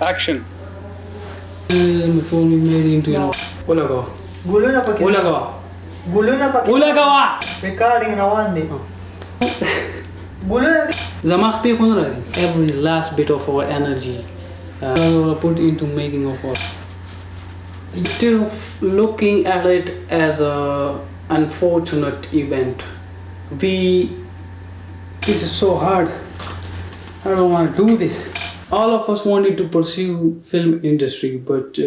Action. My phone is made into, Ulagawa. Gulo na pag Ulagawa! recording na one day. Gulo na Every last bit of our energy put into making of art. Instead of looking at it as a unfortunate event, this is so hard. I don't want to do this. All of us wanted to pursue film industry, but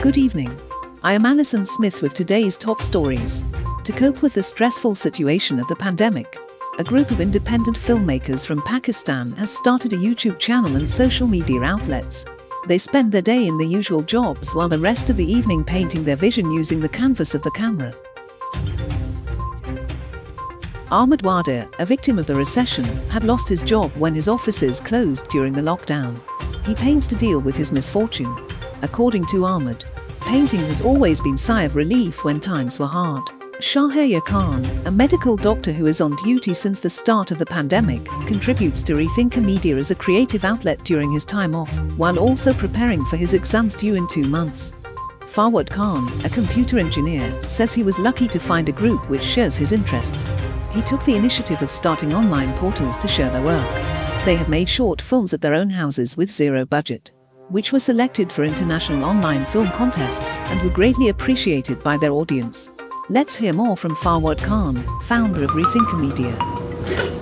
Good evening. I am Alison Smith with today's top stories. To cope with the stressful situation of the pandemic, a group of independent filmmakers from Pakistan has started a YouTube channel and social media outlets. They spend their day in their usual jobs while the rest of the evening painting their vision using the canvas of the camera. Ahmed Wadir, a victim of the recession, had lost his job when his offices closed during the lockdown. He paints to deal with his misfortune. According to Ahmed, painting has always been a sigh of relief when times were hard. Shahaya Khan, a medical doctor who is on duty since the start of the pandemic, contributes to Rethinker Media as a creative outlet during his time off, while also preparing for his exams due in 2 months. Fawad Khan, a computer engineer, says he was lucky to find a group which shares his interests. He took the initiative of starting online portals to share their work. They have made short films at their own houses with zero budget, which were selected for international online film contests and were greatly appreciated by their audience. Let's hear more from Fawad Khan, founder of Rethinker Media.